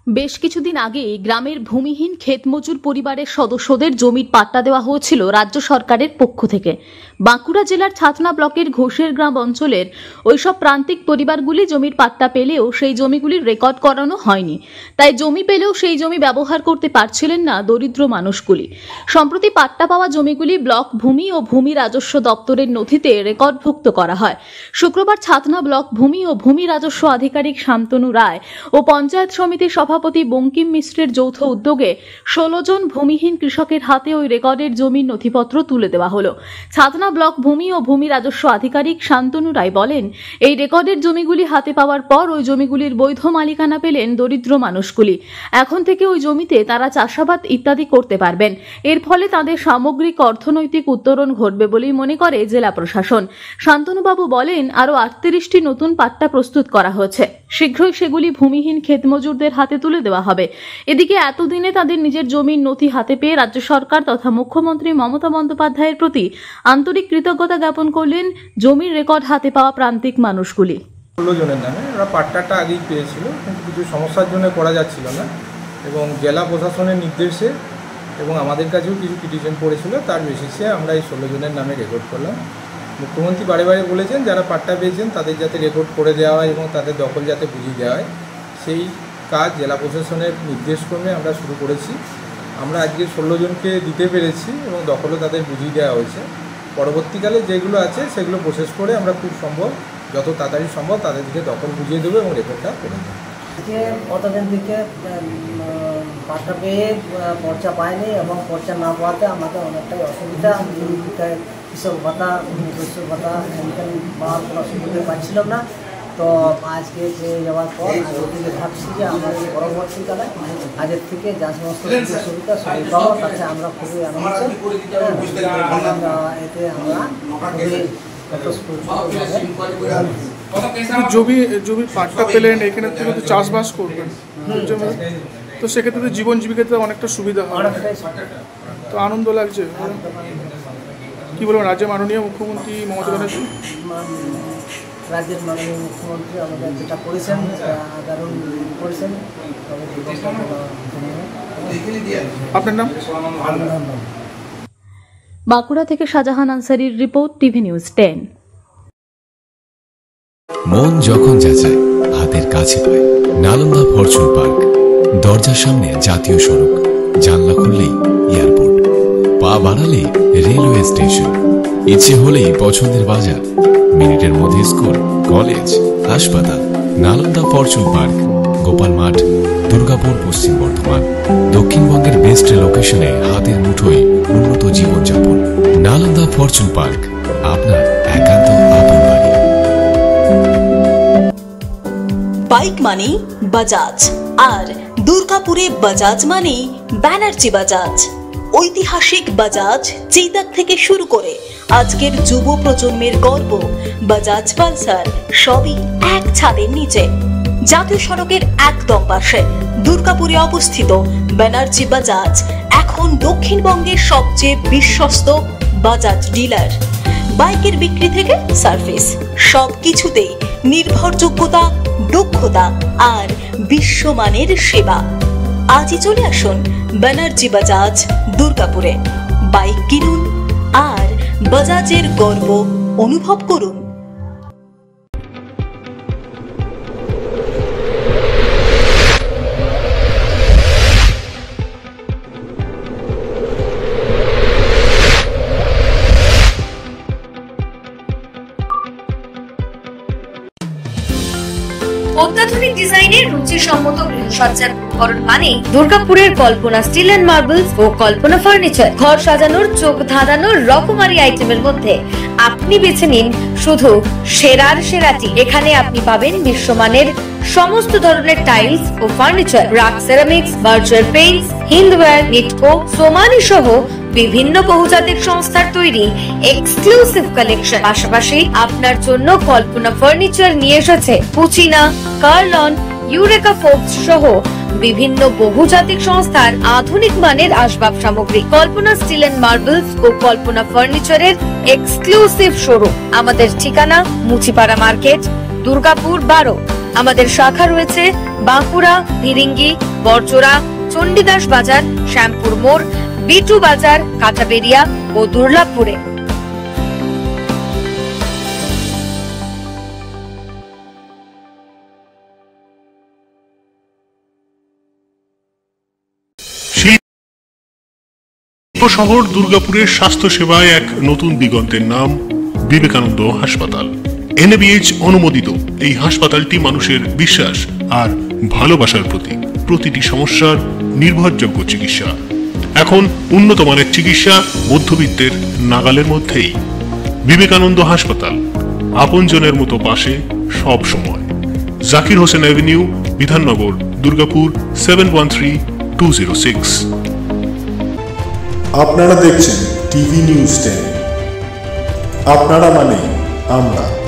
বেশ কিছুদিন আগেই গ্রামের ভূমিহীন ক্ষেতমজুর পরিবারের সদস্যদের জমির পাট্টা দেওয়া হয়েছিল রাজ্য সরকারের পক্ষ থেকে। বাঁকুড়া জেলার ছাতনা ব্লকের ঘোষের গ্রাম অঞ্চলের ওইসব প্রান্তিক পরিবারগুলি জমির পাট্টা পেলেও সেই জমিগুলির রেকর্ড করানো হয়নি। তাই জমি পেলেও সেই জমি ব্যবহার করতে পারছিলেন না দরিদ্র মানুষগুলি। সম্প্রতি পাট্টা পাওয়া জমিগুলি ব্লক ভূমি ও ভূমি রাজস্ব দপ্তরের নথিতে রেকর্ডভুক্ত করা হয়। শুক্রবার ছাতনা ব্লক ভূমি ও ভূমি রাজস্ব আধিকারিক শান্তনু রায় ও পঞ্চায়েত সমিতির সভাপতি বঙ্কিম মিশ্রের যৌথ উদ্যোগে ১৬ জন ভূমিহীন কৃষকের হাতে ওই রেকর্ডের জমির নথিপত্র তুলে দেওয়া হলো। ছাতনা ব্লক ভূমি ও ভূমি রাজস্ব আধিকারিক শান্তনু রায় বলেন, এই রেকর্ডের জমিগুলি হাতে পাওয়ার পর ওই জমিগুলির বৈধ মালিকানা পেলেন দরিদ্র মানুষগুলি। এখন থেকে ওই জমিতে তারা চাষাবাদ ইত্যাদি করতে পারবেন। এর ফলে তাদের সামগ্রিক অর্থনৈতিক উত্তরণ ঘটবে বলেই মনে করে জেলা প্রশাসন। শান্তনুবাবু বলেন, আরও ৩৮টি নতুন পাট্টা প্রস্তুত করা হয়েছে। শীঘ্রই সেগুলি ভূমিহীন ক্ষেতমজুরদের হাতে তুলে দেওয়া হবে। এদিকে এতদিনে তাদের নিজের জমির নথি হাতে পেয়ে রাজ্য সরকার তথা মুখ্যমন্ত্রী মমতা বন্দ্যোপাধ্যায়ের প্রতি আন্তরিক কৃতজ্ঞতা জ্ঞাপন করলেন জমির রেকর্ড হাতে পাওয়া প্রান্তিক মানুষগুলি। ১৬ জনের নামে ওরা পাট্টাটা আগেই পেয়েছিল, কিন্তু কিছু সমস্যার জন্য করা যাচ্ছিল না এবং জেলা প্রশাসনের নির্দেশে এবং আমাদের কাছেও কিছু পিটিশন পড়েছিল, তার বেসিসে আমরা এই ১৬ জনের নামে রেকর্ড করলাম। মুখ্যমন্ত্রী বারে বারে বলেছেন যারা পাট্টা পেয়েছেন তাদের যাতে রেকর্ড করে দেওয়া হয় এবং তাদের দখল যাতে বুঝিয়ে দেওয়া হয়, সেই কাজ জেলা প্রশাসনের নির্দেশক্রমে আমরা শুরু করেছি। আমরা আজকে ১৬ জনকে দিতে পেরেছি এবং দখলও তাদের বুঝিয়ে দেওয়া হয়েছে। পরবর্তীকালে যেগুলো আছে সেগুলো প্রসেস করে আমরা খুব সম্ভব যত তাড়াতাড়ি সম্ভব তাদের দিকে দখল বুঝিয়ে দেবো এবং রেকর্ডটা করে দেবো। আজকে কতদিন থেকে পাট্টা পেয়ে পর্চা পায়নি এবং পর্চা না পাওয়াতে আমাদের অনেকটাই অসুবিধা। কৃষক ভাতা, শস্য ভাতা এমন পাওয়ার কোনো সুবিধা পাচ্ছিলাম না। তো আজকে পেয়ে যাওয়ার পর আগের থেকে ভাবছি যে আমরা পরবর্তীকালে আগের থেকে যা সমস্ত সুবিধা সবই পাবো, তাতে আমরা খুবই আনন্দিত। এতে আমরা খুবই জমি পাট্টা পেলেন, এখানে থেকে তো চাষবাস করবেন, তো সেক্ষেত্রে তো জীবন জীবিকাতে অনেকটা সুবিধা হয়, তো আনন্দ লাগছে। কি বলবেন রাজ্যের মাননীয় মুখ্যমন্ত্রী মমতা ব্যানার্জি? রাজ্যের মাননীয় মুখ্যমন্ত্রী আমাদের যেটা করেছেন দারুণ করেছেন। আপনার নাম? বাঁকুড়া থেকে শাহজাহান আনসারির রিপোর্ট, টিভি নিউজ 10। মন যখন যাচায় হাতের কাছে পায় নালন্দা ফরচুন পার্ক। দরজার সামনে জাতীয় সড়ক, জানলা খুললেই এয়ারপোর্ট, পা বাড়ালে রেলওয়ে স্টেশন, ইচ্ছে হলেই পছন্দের বাজার, মিনিটের মধ্যে স্কুল, কলেজ, হাসপাতাল। নালন্দা ফরচুন পার্ক, গোপাল মাঠ, দুর্গাপুর, পশ্চিম বর্ধমান। দক্ষিণবঙ্গের বেস্ট লোকেশনে হাতের মুঠোয় উন্নত জীবনযাপন। নালন্দা ফরচুন পার্ক, আপনার একান্ত আপন বাড়ি। বাইক মানি বাজাজ, আর দুর্গাপুরে বাজাজ মানি ব্যানার্জি বাজাজ। ঐতিহাসিক বাজাজ চেতক থেকে শুরু করে আজকের যুব প্রজন্মের গর্ব বাজাজ পালসার, সবই এক ছাদের নিচে। জাতীয় সড়কের একদম পাশে দুর্গাপুরে অবস্থিত ব্যানার্জি বাজাজ এখন দক্ষিণবঙ্গের সবচেয়ে বিশ্বস্ত বাজাজ ডিলার। বাইকের বিক্রি থেকে সার্ভিস, সবকিছুতেই নির্ভরযোগ্যতা, দক্ষতা আর বিশ্বমানের সেবা। আজই চলে আসুন ব্যানার্জি বাজাজ দুর্গাপুরে। বাইক কিনুন আর বাজাজের গর্ব অনুভব করুন। অত্যাধুনিক ডিজাইনের রুচিসম্মত গৃহসজ্জার উপকরণ মানে দুর্গাপুরের কল্পনা স্টিল এন্ড মার্বেলস ও কল্পনা ফার্নিচার। ঘর সাজানোর, চোখ ধাঁধানোর রকমারি আইটেমের মধ্যে আপনি বেছে নিন শুধু সেরার সেরাটি। এখানে আপনি পাবেন বিশ্বমানের সমস্ত ধরনের টাইলস ও furniture, RAK ceramics, Berger paints, Hindware, Nitco, Somany সহ বিভিন্ন বহুজাতিক সংস্থার তৈরি এক্সক্লুসিভ কালেকশন। পাশাপাশি আপনার জন্য কল্পনা ফার্নিচার নিয়ে এসেছে পুচিনা, কার্লন, ইউরেকা ফোর্বস সহ বিভিন্ন বহুজাতিক সংস্থার আধুনিক মানের আসবাব সামগ্রী। কল্পনা স্টিল এন্ড মার্বেলস ও কল্পনা ফার্নিচারের এক্সক্লুসিভ শোরুম। আমাদের ঠিকানা মুচিপাড়া মার্কেট, দুর্গাপুর 12। আমাদের শাখা রয়েছে বাঁকুড়া, ফিরিঙ্গি, বড়জোড়া, চণ্ডীদাস বাজার, শ্যামপুর মোড়, বিটু বাজার, কাঁটাবেড়িয়া ও দুর্লাভপুরে। শহর দুর্গাপুরের স্বাস্থ্য সেবায় এক নতুন দিগন্তের নাম বিবেকানন্দ হাসপাতাল। NABH অনুমোদিত এই হাসপাতালটি মানুষের বিশ্বাস আর ভালোবাসার প্রতীক। প্রতিটি সমস্যার নির্ভরযোগ্য চিকিৎসা। এখন উন্নত মানের চিকিৎসা মধ্যবিত্তের নাগালের মধ্যেই। বিবেকানন্দ হাসপাতাল, আপনজনের মতো পাশে সব সময়। জাকির হোসেন অ্যাভিনিউ, বিধাননগর, দুর্গাপুর 713206। আপনারা দেখছেন টিভি নিউজ 10। আপনারা মানে আমরা।